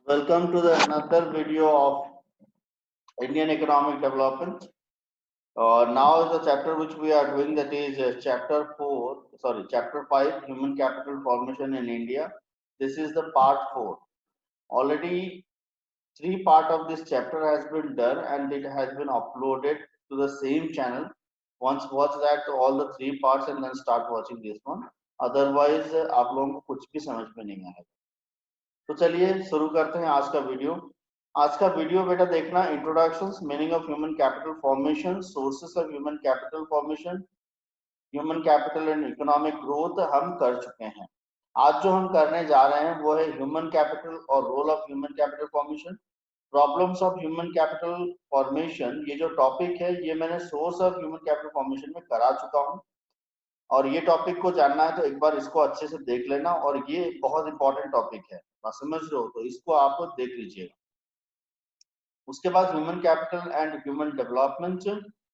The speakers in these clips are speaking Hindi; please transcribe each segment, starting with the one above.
Welcome to the another video of Indian economic development. Now the chapter which we are doing, that is chapter 5, human capital formation in India. This is the part 4. Already 3 part of this chapter has been done and it has been uploaded to the same channel. Once watch that all the 3 parts and then start watching this one. Otherwise आप लोगों को कुछ भी समझ में नहीं आएगा. तो चलिए शुरू करते हैं आज का वीडियो बेटा देखना. Introduction, meaning of human capital formation, sources of human capital formation, human capital and economic growth हम कर चुके हैं. आज जो हम करने जा रहे हैं वो है ह्यूमन कैपिटल और role of human capital formation, problems of human capital formation. ये जो टॉपिक है ये मैंने source of human capital formation में करा चुका हूँ और ये टॉपिक को जानना है तो एक बार इसको अच्छे से देख लेना. और ये बहुत इंपॉर्टेंट टॉपिक है, समझ रहे हो, तो इसको आप देख लीजिएगा. उसके बाद human capital and human development,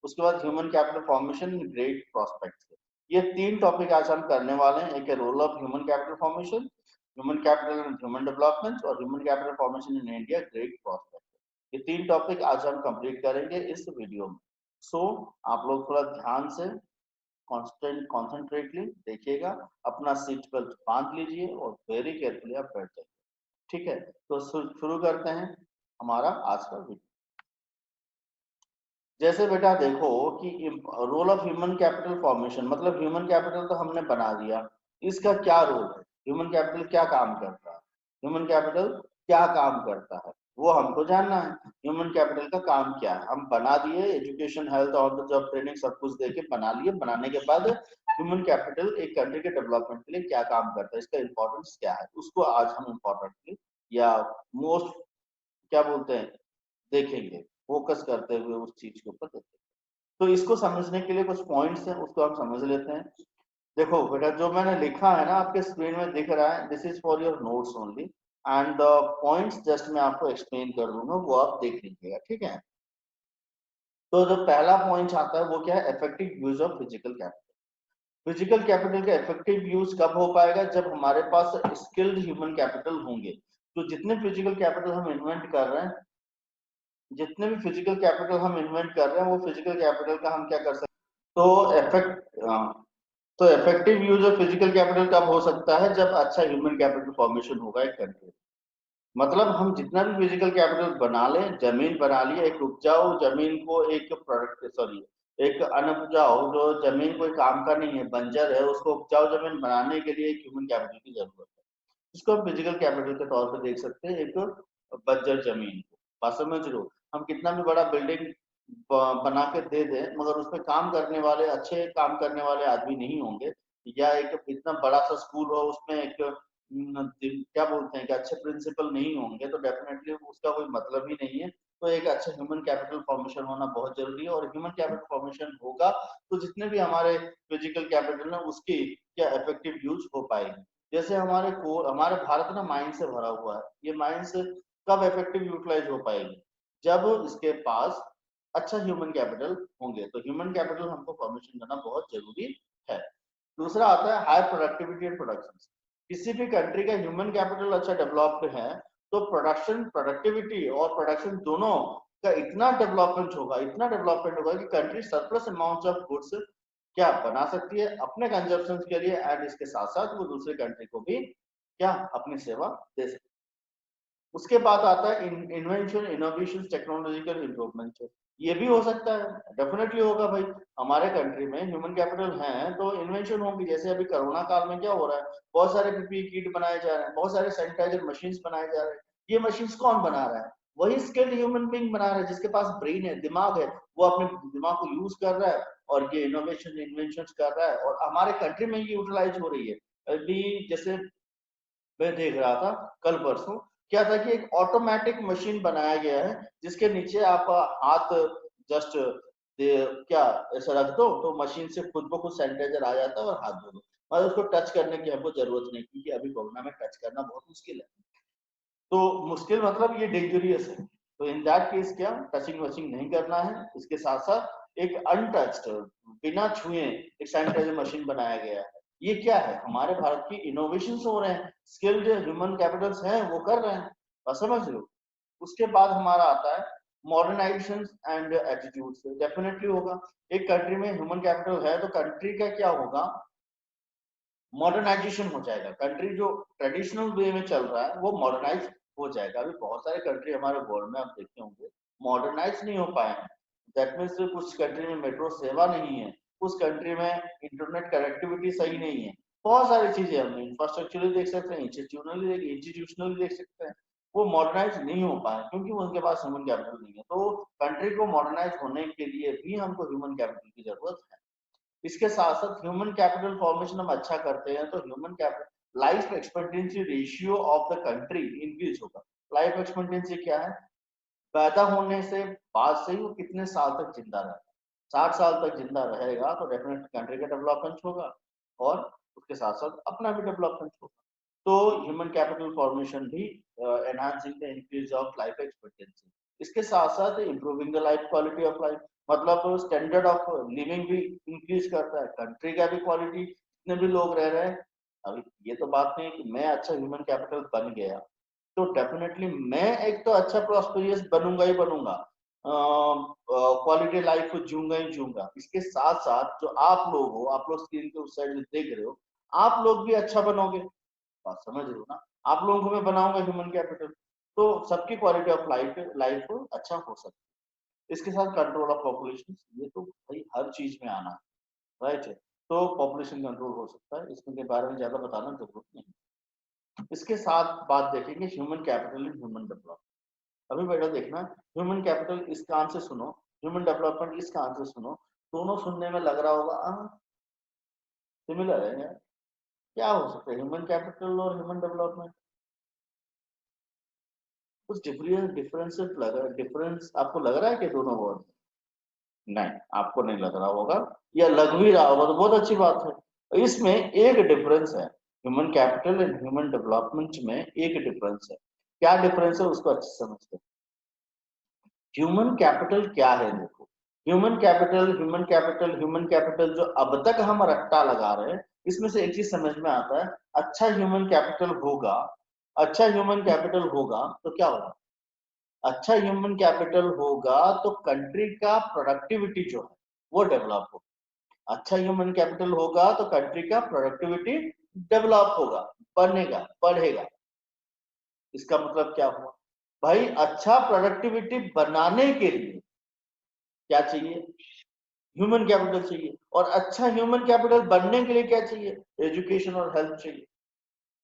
उसके बाद human capital formation in great prospects. ये 3 टॉपिक आज हम करने वाले हैं. एक है role of human capital formation, human capital and human development और human capital formation in India great prospect. ये 3 टॉपिक आज हम कंप्लीट करेंगे इस वीडियो में. सो आप लोग थोड़ा ध्यान से कॉन्सेंट्रेटली देखिएगा, अपना सीट बेल्ट बांध लीजिए और वेरी केयरफुली आप बैठ जाइए. ठीक है, तो शुरू करते हैं हमारा आज का वीडियो. जैसे बेटा देखो कि role of human capital formation, मतलब ह्यूमन कैपिटल तो हमने बना दिया, इसका क्या रोल है, ह्यूमन कैपिटल क्या काम करता है, ह्यूमन कैपिटल क्या काम करता है वो हमको जानना है. ह्यूमन कैपिटल का काम क्या है, हम बना दिए, education, health, on the job training सब कुछ देके बना लिए. बनाने के बाद ह्यूमन कैपिटल एक कंट्री के डेवलपमेंट के लिए क्या काम करता है, इसका इंपॉर्टेंस क्या है, उसको आज हम इम्पोर्टेंटली या मोस्ट क्या बोलते हैं देखेंगे, फोकस करते हुए उस चीज के ऊपर देखेंगे. तो इसको समझने के लिए कुछ पॉइंट्स हैं, उसको हम समझ लेते हैं. देखो बेटा जो मैंने लिखा है ना आपके स्क्रीन में दिख रहा है, this is for your notes only and the points just मैं आपको एक्सप्लेन कर दूंगा, वो आप देख लीजिएगा. ठीक है, तो जो पहला पॉइंट आता है वो क्या है, effective use of physical capital. Physical capital का इफेक्टिव यूज कब हो पाएगा, जब हमारे पास स्किल्ड ह्यूमन कैपिटल होंगे. तो जितने फिजिकल कैपिटल हम इन्वेंट कर रहे हैं, जितने भी फिजिकल कैपिटल हम इन्वेंट कर रहे हैं, वो फिजिकल कैपिटल का हम क्या कर सकते हैं, तो effective use of physical capital कब हो सकता है, जब अच्छा ह्यूमन कैपिटल फॉर्मेशन होगा एक कंट्री. मतलब हम जितना भी फिजिकल कैपिटल बना लें, जमीन बना ली, एक उपजाऊ जमीन को एक प्रोडक्ट एक अनउपजाऊ जो जमीन कोई काम का नहीं है, बंजर है, उसको उपजाऊ जमीन बनाने के लिए एक ह्यूमन कैपिटल की जरूरत है. इसको हम फिजिकल कैपिटल के तौर पर देख सकते हैं, एक बंजर जमीन को. बात समझ लो, हम कितना भी बड़ा बिल्डिंग बना के दे दें मगर उसमें काम करने वाले, अच्छे काम करने वाले आदमी नहीं होंगे, या एक इतना बड़ा सा स्कूल हो उसमें एक क्या बोलते हैं कि अच्छे प्रिंसिपल नहीं होंगे, तो डेफिनेटली उसका कोई मतलब ही नहीं है. तो एक अच्छा ह्यूमन कैपिटल फॉर्मेशन होना बहुत जरूरी है. और ह्यूमन कैपिटल फॉर्मेशन होगा तो जितने भी हमारे फिजिकल कैपिटल है उसकी क्या इफेक्टिव यूज हो पाएगी. जैसे हमारे भारत ना माइन से भरा हुआ है, ये माइंस कब इफेक्टिव यूटिलाइज हो पाएगी, जब इसके पास अच्छा ह्यूमन कैपिटल होंगे. तो ह्यूमन कैपिटल हमको फॉर्मेशन करना बहुत जरूरी है. दूसरा आता है हाई प्रोडक्टिविटी एंड प्रोडक्शन. किसी भी कंट्री का ह्यूमन कैपिटल अच्छा डेवलप्ड है तो प्रोडक्टिविटी और प्रोडक्शन दोनों का इतना डेवलपमेंट होगा, कि country surplus amount of goods क्या बना सकती है अपने कंजप्शन के लिए, एंड इसके साथ साथ वो दूसरे कंट्री को भी क्या अपनी सेवा दे सकती है. उसके बाद आता है इन्वेंशन, इनोवेशन, टेक्नोलॉजिकल इम्प्रूवमेंट. ये भी हो सकता है, डेफिनेटली होगा भाई. हमारे कंट्री में ह्यूमन कैपिटल है तो इन्वेंशन होंगी. जैसे अभी कोरोना काल में क्या हो रहा है, बहुत सारे पीपीई किट बनाए जा रहे हैं, बहुत सारे सैनिटाइजर मशीन्स बनाए जा रहे हैं. ये मशीन्स कौन बना रहा है, वही स्किल्ड ह्यूमन बीइंग बना रहा है, जिसके पास ब्रेन है, दिमाग है, वो अपने दिमाग को यूज कर रहा है और ये इनोवेशन इन्वेंशन कर रहा है और हमारे कंट्री में ये यूटिलाइज हो रही है. अभी जैसे मैं देख रहा था कल परसों, क्या था कि एक ऑटोमेटिक मशीन बनाया गया है जिसके नीचे आप हाथ जस्ट क्या ऐसा रख दो तो मशीन से खुद ब खुद सैनिटाइजर आ जाता है और हाथ धो दो. और उसको टच करने की हमको जरूरत नहीं, क्योंकि अभी कोरोना में टच करना बहुत मुश्किल है. तो मुश्किल मतलब ये डेंजरियस है. तो इन दैट केस क्या टचिंग वचिंग नहीं करना है. इसके साथ साथ एक अनटच्ड, बिना छुए एक सैनिटाइजर मशीन बनाया गया है. ये क्या है, हमारे भारत की इनोवेशन हो रहे हैं, स्किल्ड ह्यूमन कैपिटल्स हैं वो कर रहे हैं. बस समझ रहे हो। उसके बाद हमारा आता है मॉडर्नाइजेशन एंड एटीट्यूड से। डेफिनेटली होगा, एक कंट्री में ह्यूमन कैपिटल है तो कंट्री का क्या होगा, मॉडर्नाइजेशन हो जाएगा। कंट्री जो ट्रेडिशनल वे में चल रहा है वो मॉडर्नाइज हो जाएगा। अभी बहुत सारे कंट्री हमारे वर्ल्ड में आप देखे होंगे मॉडर्नाइज नहीं हो पाए हैं। दैट मीन्स कुछ कंट्री में मेट्रो सेवा नहीं है, कुछ कंट्री में इंटरनेट कनेक्टिविटी सही नहीं है, बहुत सारी चीजें हम इंफ्रास्ट्रक्चरली देख सकते हैं, इंस्टीट्यूशनली देख सकते हैं। वो मॉडर्नाइज नहीं हो पाए क्योंकि उनके पास ह्यूमन कैपिटल नहीं है। तो कंट्री को मॉडर्नाइज होने के लिए भी हमको ह्यूमन कैपिटल की जरूरत है। इसके साथ साथ ह्यूमन कैपिटल फॉर्मेशन हम अच्छा करते हैं तो human capital life expectancy ratio of the country increase होगा। लाइफ एक्सपेक्टेंसी क्या है, पैदा होने से बाद से ही वो कितने साल तक जिंदा रहता है। 60 साल तक जिंदा रहेगा तो डेफिनेटली कंट्री का डेवलपमेंट होगा और उसके साथ साथ अपना भी डेवलपमेंट होगा। तो ह्यूमन कैपिटल फॉर्मेशन भी enhancing the increase of life expectancy. इसके साथ साथ improving the life quality of life, मतलब स्टैंडर्ड ऑफ लिविंग भी इंक्रीज करता है, कंट्री का भी क्वालिटी, जितने भी लोग रह रहे हैं। अभी ये तो बात नहीं कि मैं अच्छा ह्यूमन कैपिटल बन गया तो डेफिनेटली मैं एक तो अच्छा प्रॉस्पेरियस बनूंगा ही बनूंगा, क्वालिटी लाइफ को जीऊंगा ही जीऊंगा। इसके साथ साथ जो आप लोग हो, आप लोग स्क्रीन के उस साइड में देख रहे हो, आप लोग भी अच्छा बनोगे। बात समझ रहे हो ना, आप लोगों को मैं बनाऊंगा ह्यूमन कैपिटल तो सबकी क्वालिटी ऑफ लाइफ लाइफ अच्छा हो सकता है। इसके साथ कंट्रोल ऑफ पॉपुलेशन, ये तो भाई हर चीज में आना है, राइट है। तो पॉपुलेशन कंट्रोल हो सकता है, इसके बारे में ज्यादा बताना जरूरत नहीं। इसके साथ बात देखेंगे human capital and human development. अभी बेटा देखना, ह्यूमन कैपिटल इस कान से सुनो, ह्यूमन डेवलपमेंट इस कान से सुनो। दोनों सुनने में लग रहा होगा सिमिलर है यार, क्या हो सकता है ह्यूमन कैपिटल और ह्यूमन डेवलपमेंट, कुछ डिफरेंस आपको लग रहा है कि दोनों वर्ड? नहीं, आपको नहीं लग रहा होगा, या लग भी रहा होगा तो बहुत अच्छी बात है। इसमें एक डिफरेंस है, human capital and human development में एक डिफरेंस है। क्या डिफरेंस है उसको अच्छे से समझते हैं। ह्यूमन कैपिटल क्या है, देखो ह्यूमन कैपिटल जो अब तक हम रट्टा लगा रहे हैं, इसमें से एक चीज समझ में आता है, अच्छा ह्यूमन कैपिटल होगा, अच्छा ह्यूमन कैपिटल होगा तो क्या होगा, अच्छा ह्यूमन कैपिटल होगा तो कंट्री का प्रोडक्टिविटी जो है वो डेवलप होगा। अच्छा ह्यूमन कैपिटल होगा तो कंट्री का प्रोडक्टिविटी डेवलप होगा, बनेगा, बढ़ेगा। इसका मतलब क्या हुआ भाई, अच्छा प्रोडक्टिविटी बनाने के लिए क्या चाहिए, ह्यूमन कैपिटल चाहिए। और अच्छा ह्यूमन कैपिटल बनने के लिए क्या चाहिए, एजुकेशन और हेल्थ चाहिए।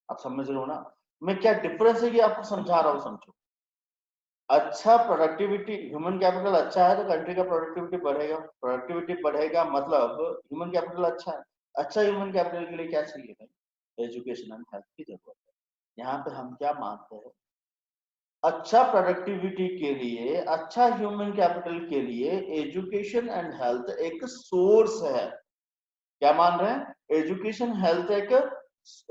आप समझ रहे हो ना, मैं क्या डिफरेंस है ये आपको समझा रहा हूँ, समझो। अच्छा प्रोडक्टिविटी, ह्यूमन कैपिटल अच्छा है तो कंट्री का प्रोडक्टिविटी बढ़ेगा, प्रोडक्टिविटी बढ़ेगा मतलब ह्यूमन कैपिटल अच्छा है। अच्छा ह्यूमन कैपिटल के लिए क्या चाहिए भाई, एजुकेशन एंड हेल्थ की जरूरत है। यहाँ पे हम क्या मानते हैं, अच्छा प्रोडक्टिविटी के लिए, अच्छा ह्यूमन कैपिटल के लिए एजुकेशन एंड हेल्थ एक सोर्स है। क्या मान रहे हैं, एजुकेशन हेल्थ एक,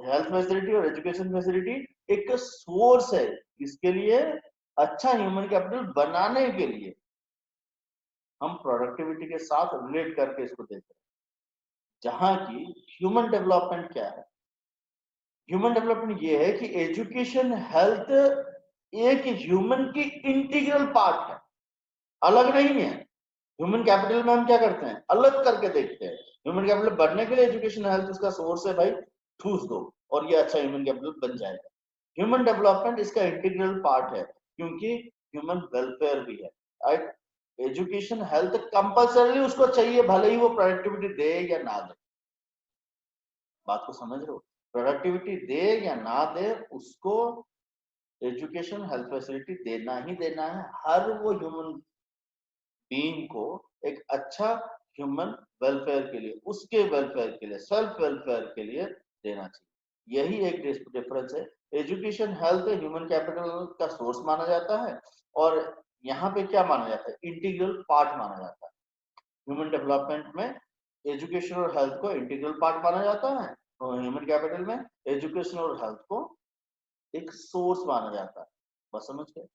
हेल्थ फैसिलिटी और एजुकेशन फैसिलिटी एक सोर्स है। इसके लिए अच्छा ह्यूमन कैपिटल बनाने के लिए हम प्रोडक्टिविटी के साथ रिलेट करके इसको देख रहे हैं। जहां की ह्यूमन डेवलपमेंट क्या है, ह्यूमन डेवलपमेंट ये है कि एजुकेशन हेल्थ एक ह्यूमन की इंटीग्रल पार्ट है, अलग नहीं है। ह्यूमन कैपिटल में हम क्या करते हैं, अलग करके देखते हैं। ह्यूमन कैपिटल बढ़ने के लिए एजुकेशन हेल्थ उसका सोर्स है भाई, ठूस दो और ये अच्छा ह्यूमन कैपिटल बन जाएगा। ह्यूमन डेवलपमेंट इसका इंटीग्रल पार्ट है क्योंकि ह्यूमन वेलफेयर भी है, राइट। एजुकेशन हेल्थ कंपल्सरी उसको चाहिए, भले ही वो प्रोडक्टिविटी दे या ना दे। बात को समझ रहे हो, प्रोडक्टिविटी दे या ना दे उसको एजुकेशन हेल्थ फैसिलिटी देना ही देना है। हर वो ह्यूमन बीइंग को एक अच्छा ह्यूमन वेलफेयर के लिए, उसके वेलफेयर के लिए, सेल्फ वेलफेयर के लिए देना चाहिए। यही एक डिफरेंस है। एजुकेशन हेल्थ ह्यूमन कैपिटल का सोर्स माना जाता है और यहाँ पे क्या माना जाता है, इंटीग्रल पार्ट माना जाता है। ह्यूमन डेवलपमेंट में एजुकेशन और हेल्थ को इंटीग्रल पार्ट माना जाता है और ह्यूमन कैपिटल में एजुकेशन और हेल्थ को एक सोर्स माना जाता है। बस समझ गए।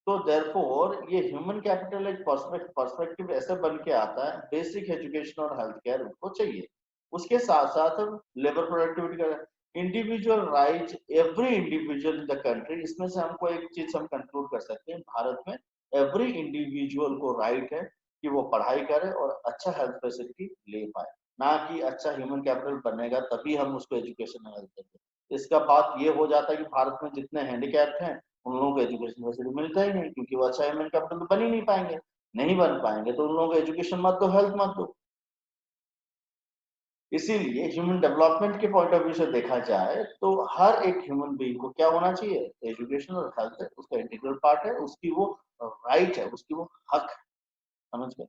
तो देयरफॉर ये ह्यूमन कैपिटल एक पर्सपेक्टिव ऐसे बन के आता है, बेसिक एजुकेशन और हेल्थ केयर उनको चाहिए। उसके साथ साथ लेबर प्रोडक्टिविटी का individual right every individual in the country, इसमें से हमको एक चीज हम कंक्लूड कर सकते हैं, भारत में एवरी इंडिविजुअल को राइट है कि वो पढ़ाई करे और अच्छा हेल्थ फैसिलिटी ले पाए, ना कि अच्छा ह्यूमन कैपिटल बनेगा तभी हम उसको एजुकेशन हेल्थ देंगे। इसका बात ये हो जाता है कि भारत में जितने हैंडीकैप्ड हैं उन लोगों को एजुकेशन फैसिलिटी मिलता ही नहीं, क्योंकि वो अच्छा ह्यूमन कैपिटल तो बन ही नहीं पाएंगे, नहीं बन पाएंगे तो उन लोगों को एजुकेशन मत दो, हेल्थ मत दो। इसीलिए ह्यूमन डेवलपमेंट के पॉइंट ऑफ व्यू से देखा जाए तो हर एक ह्यूमन बीइंग को क्या होना चाहिए, एजुकेशन और हेल्थ उसका इंटीग्रल पार्ट है, उसकी वो राइट है, उसकी वो हक है, समझ गए।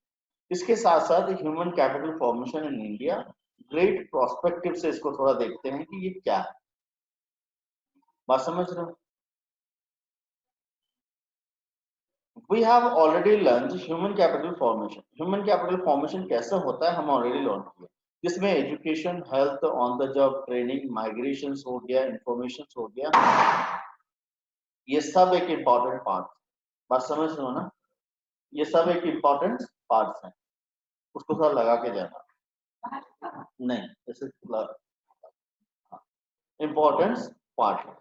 इसके साथ साथ human capital formation in India great prospective से इसको थोड़ा देखते हैं कि ये क्या है, बात समझ रहे हो। We have already learn human capital formation, human capital formation कैसे होता है हम ऑलरेडी लर्न किए, जिसमें education, health, on the job training, migration हो गया, इंफॉर्मेशन हो गया, ये सब एक इम्पॉर्टेंट पार्ट, बात समझ रहे हो ना, ये सब एक इम्पॉर्टेंट पार्ट है, उसको थोड़ा लगा के जाना, नहीं जैसे इम्पोर्टेंस पार्ट है।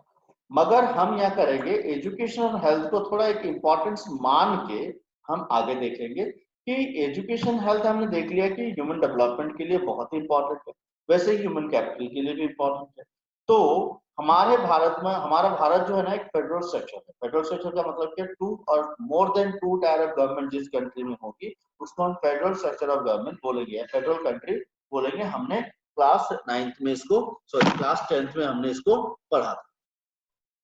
मगर हम क्या करेंगे, एजुकेशन और हेल्थ को थोड़ा एक इम्पोर्टेंस मान के हम आगे देखेंगे कि एजुकेशन हेल्थ हमने देख लिया कि ह्यूमन डेवलपमेंट के लिए बहुत ही इंपॉर्टेंट है, वैसे ह्यूमन कैपिटल के लिए भी इंपॉर्टेंट है। तो हमारे भारत में, हमारा भारत जो है ना एक फेडरल स्ट्रक्चर है, फेडरल स्ट्रक्चर का मतलब क्या, टू और more than two tier of government जिस कंट्री में होगी उसको हम फेडरल स्ट्रक्चर ऑफ गवर्नमेंट बोलेंगे, फेडरल कंट्री बोलेंगे। हमने क्लास 9th में इसको, सॉरी क्लास 10th में हमने इसको पढ़ा था,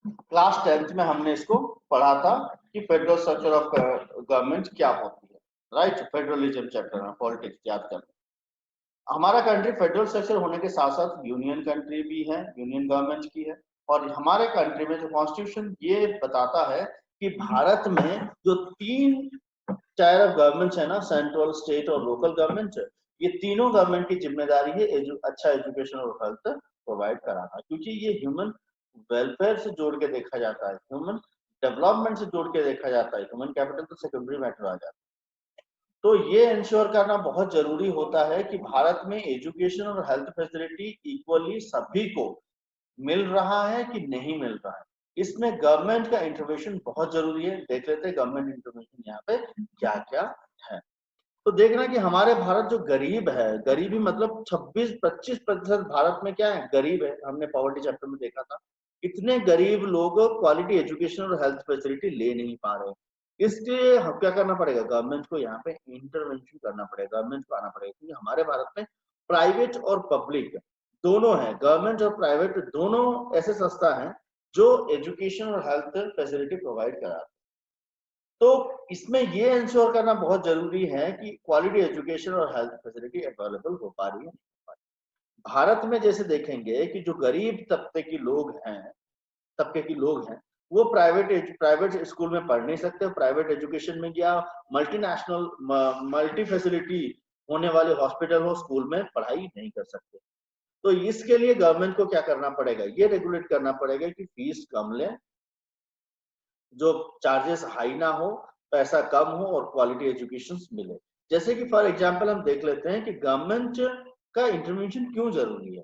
क्लास 10th में हमने इसको पढ़ा था कि फेडरल स्ट्रक्चर ऑफ गवर्नमेंट क्या होती है, राइट, फेडरलिज्म चैप्टर में पॉलिटिक्स याद कर। हमारा कंट्री फेडरल स्ट्रक्चर होने के साथ साथ यूनियन कंट्री भी है, यूनियन गवर्नमेंट की है, और हमारे कंट्री में जो कॉन्स्टिट्यूशन ये बताता है कि भारत में जो 3 टायर ऑफ गवर्नमेंट है ना, सेंट्रल, स्टेट और लोकल गवर्नमेंट, ये तीनों गवर्नमेंट की जिम्मेदारी है अच्छा एजुकेशन और हेल्थ प्रोवाइड कराना, क्योंकि ये ह्यूमन वेलफेयर से जोड़ के देखा जाता है, ह्यूमन डेवलपमेंट से जोड़ के देखा जाता है, ह्यूमन कैपिटल तो सेकेंडरी मैटर आ जाता है। तो ये इंश्योर करना बहुत जरूरी होता है कि भारत में एजुकेशन और हेल्थ फैसिलिटी इक्वली सभी को मिल रहा है कि नहीं मिल रहा है, इसमें गवर्नमेंट का इंटरवेंशन बहुत जरूरी है। देख लेते हैं गवर्नमेंट इंटरवेंशन यहाँ पे क्या क्या है। तो देखना कि हमारे भारत जो गरीब है, गरीबी मतलब 26-25% भारत में क्या है, गरीब है, हमने पॉवर्टी चैप्टर में देखा था, इतने गरीब लोग क्वालिटी एजुकेशन और हेल्थ फैसिलिटी ले नहीं पा रहे, इसलिए हम क्या करना पड़ेगा, गवर्नमेंट को यहाँ पे इंटरवेंशन करना पड़ेगा, गवर्नमेंट को आना पड़ेगा, क्योंकि हमारे भारत में प्राइवेट और पब्लिक दोनों है, गवर्नमेंट और प्राइवेट दोनों ऐसे संस्था हैं जो एजुकेशन और हेल्थ फैसिलिटी प्रोवाइड करा। तो इसमें ये इंश्योर करना बहुत जरूरी है कि क्वालिटी एजुकेशन और हेल्थ फैसिलिटी अवेलेबल हो पा रही है। भारत में जैसे देखेंगे कि जो गरीब तबके की लोग हैं, वो प्राइवेट स्कूल में पढ़ नहीं सकते, प्राइवेट एजुकेशन में या मल्टीनेशनल मल्टी फैसिलिटी होने वाले हॉस्पिटल हो, स्कूल में पढ़ाई नहीं कर सकते। तो इसके लिए गवर्नमेंट को क्या करना पड़ेगा, ये रेगुलेट करना पड़ेगा कि फीस कम ले, जो चार्जेस हाई ना हो, पैसा कम हो और क्वालिटी एजुकेशन मिले। जैसे कि फॉर एग्जांपल हम देख लेते हैं कि गवर्नमेंट का इंटरवेंशन क्यों जरूरी है।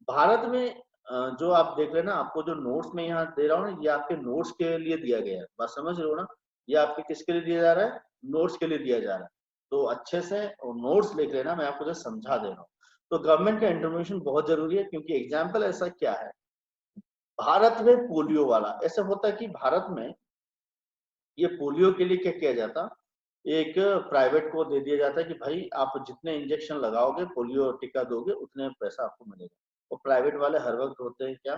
भारत में जो आप देख लेना, आपको जो नोट्स में यहाँ दे रहा हूँ ना, ये आपके नोट्स के लिए दिया गया है, बात समझ रहे हो ना, ये आपके किसके लिए दिया जा रहा है, नोट्स के लिए दिया जा रहा है। तो अच्छे से नोट्स लिख लेना, मैं आपको जस्ट समझा दे रहा हूँ। तो गवर्नमेंट का इंटरवेंशन बहुत जरूरी है, क्योंकि एग्जाम्पल ऐसा क्या है, भारत में पोलियो वाला ऐसा होता है कि भारत में ये पोलियो के लिए क्या किया जाता, एक प्राइवेट को दे दिया जाता है कि भाई आप जितने इंजेक्शन लगाओगे, पोलियो टीका दोगे, उतने पैसा आपको मिलेगा। और प्राइवेट वाले हर वक्त होते हैं क्या,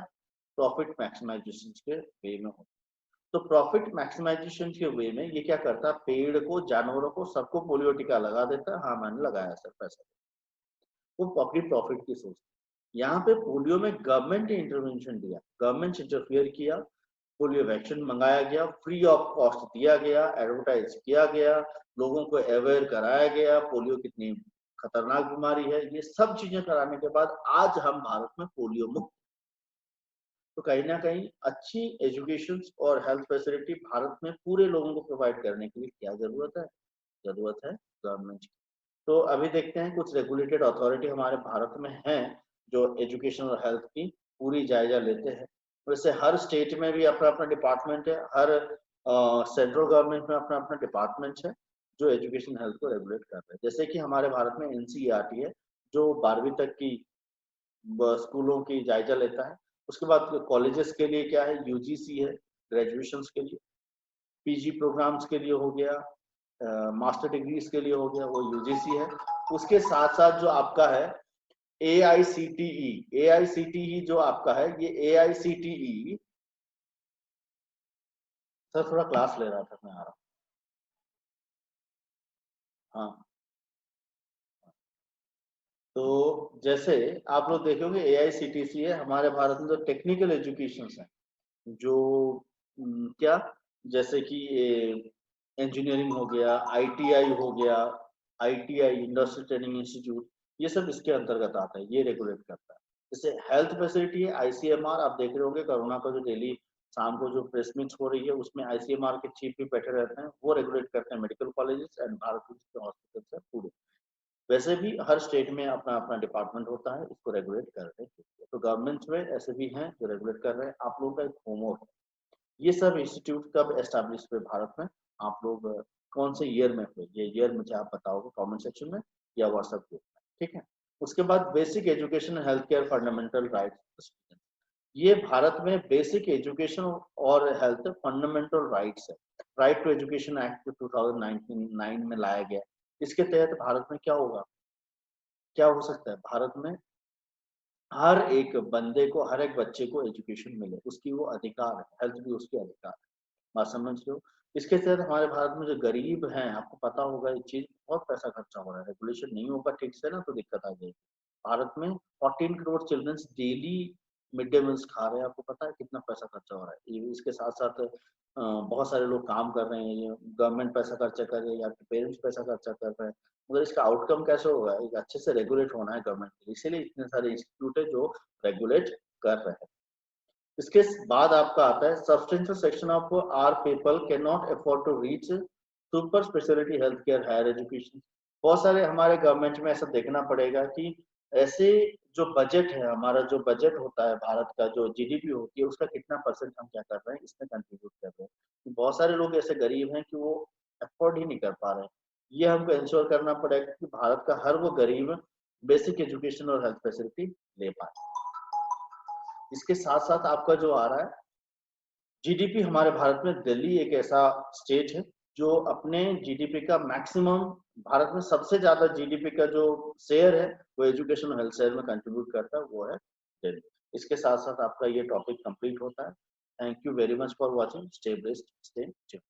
प्रॉफिट मैक्सिमाइजेशन के वे में होते। तो प्रॉफिट मैक्सिमाइजेशन के वे में ये क्या करता है, पेड़ को, जानवरों को, सबको पोलियो टीका लगा देता है, हाँ मैंने लगाया सर पैसा, वो अपनी प्रॉफिट की सोच। यहाँ पे पोलियो में गवर्नमेंट ने इंटरवेंशन दिया, गवर्नमेंट इंटरफियर किया, पोलियो वैक्सीन मंगाया गया, फ्री ऑफ कॉस्ट दिया गया, एडवर्टाइज किया गया, लोगों को अवेयर कराया गया, पोलियो कितनी खतरनाक बीमारी है, ये सब चीजें कराने के बाद आज हम भारत में पोलियो मुक्त। तो कहीं ना कहीं अच्छी एजुकेशन और हेल्थ फैसिलिटी भारत में पूरे लोगों को प्रोवाइड करने के लिए क्या जरूरत है, जरूरत है गवर्नमेंट की। तो अभी देखते हैं कुछ रेगुलेटेड अथॉरिटी हमारे भारत में हैं जो एजुकेशन और हेल्थ की पूरी जायजा लेते हैं। वैसे हर स्टेट में भी अपना अपना डिपार्टमेंट है, हर सेंट्रल गवर्नमेंट में अपना अपना डिपार्टमेंट है जो एजुकेशन हेल्थ को रेगुलेट कर रहे हैं। जैसे कि हमारे भारत में एनसीईआरटी है जो 12वीं तक की स्कूलों की जायजा लेता है। उसके बाद कॉलेजेस के लिए क्या है, यूजीसी है ग्रेजुएशन के लिए, पीजी प्रोग्राम्स के लिए हो गया, मास्टर डिग्रीज के लिए हो गया, वो यूजीसी है। उसके साथ साथ जो आपका है एआईसीटीई जो आपका है, ये एआईसीटीई, सर थोड़ा क्लास ले रहा था मैं, आ रहा हूँ। हाँ, तो जैसे आप लोग देखोगे एआईसीटीसी है हमारे भारत में, जो टेक्निकल एजुकेशन है, जो क्या, जैसे कि इंजीनियरिंग हो गया, आईटीआई हो गया, आईटीआई इंडस्ट्रियल ट्रेनिंग इंस्टीट्यूट, ये सब इसके अंतर्गत आता है, ये रेगुलेट करता है। जैसे हेल्थ फैसिलिटी है आईसीएमआर, आप देख रहे होंगे कोरोना का जो डेली शाम को जो प्रेस मीट हो रही है उसमें आईसीएमआर के चीफ भी बैठे रहते हैं, वो रेगुलेट करते हैं मेडिकल कॉलेजेस एंड भारत के हॉस्पिटल है पूरे। वैसे भी हर स्टेट में अपना अपना डिपार्टमेंट होता है, इसको रेगुलेट कर रहे हैं। तो गवर्नमेंट में ऐसे भी हैं जो रेगुलेट कर रहे हैं। आप लोगों का एक होमवर्क, ये सब इंस्टीट्यूट कब एस्टैब्लिश हुए भारत में, आप लोग कौन से ईयर में हुए, ये ईयर मुझे आप बताओगे कमेंट सेक्शन में या व्हाट्सएप ग्रुप में, ठीक है। उसके बाद basic education health care fundamental rights, ये भारत में बेसिक एजुकेशन और हेल्थ फंडामेंटल राइट्स है। राइट टू एजुकेशन एक्ट 2019 में लाया गया। इसके तहत भारत में क्या होगा, क्या हो सकता है, भारत में हर एक बंदे को, हर एक बच्चे को एजुकेशन मिले, उसकी वो अधिकार है, हेल्थ भी उसकी अधिकार है। बात समझ रहे हो। इसके तहत हमारे भारत में जो गरीब हैं, आपको पता होगा ये चीज, बहुत पैसा खर्चा हो रहा है, रेगुलेशन नहीं होगा ठीक से ना तो दिक्कत आ जाएगी। भारत में 14 crore childrens daily mid day meals खा रहे हैं, आपको पता है कितना पैसा खर्चा हो रहा है। इसके साथ साथ बहुत सारे लोग काम कर रहे हैं, ये गवर्नमेंट पैसा खर्चा कर रही है या पेरेंट्स पैसा खर्चा कर रहे हैं, मगर इसका आउटकम कैसे होगा, एक अच्छे से रेगुलेट होना है गवर्नमेंट के लिए, इसीलिए इतने सारे इंस्टीट्यूट है जो रेगुलेट कर रहे हैं। इसके बाद आपका आता है substantial section of our people can not afford to reach super speciality health care higher education. बहुत सारे हमारे गवर्नमेंट में ऐसा देखना पड़ेगा कि ऐसे जो बजट है, हमारा जो बजट होता है भारत का, जो जीडीपी होती है उसका कितना परसेंट हम क्या कर रहे हैं, इसमें कंट्रीब्यूट कर रहे हैं। बहुत सारे लोग ऐसे गरीब हैं कि वो अफोर्ड ही नहीं कर पा रहे हैं। ये हमको इंश्योर करना पड़ेगा कि भारत का हर वो गरीब बेसिक एजुकेशन और हेल्थ फैसिलिटी ले पाए। इसके साथ साथ आपका जो आ रहा है जीडीपी, हमारे भारत में दिल्ली एक ऐसा स्टेट है जो अपने जीडीपी का मैक्सिमम, भारत में सबसे ज्यादा जीडीपी का जो शेयर है वो एजुकेशन और हेल्थ शेयर में कंट्रीब्यूट करता है, वो है दिल्ली। इसके साथ साथ आपका ये टॉपिक कंप्लीट होता है। Thank you very much for watching, stay best, stay tuned.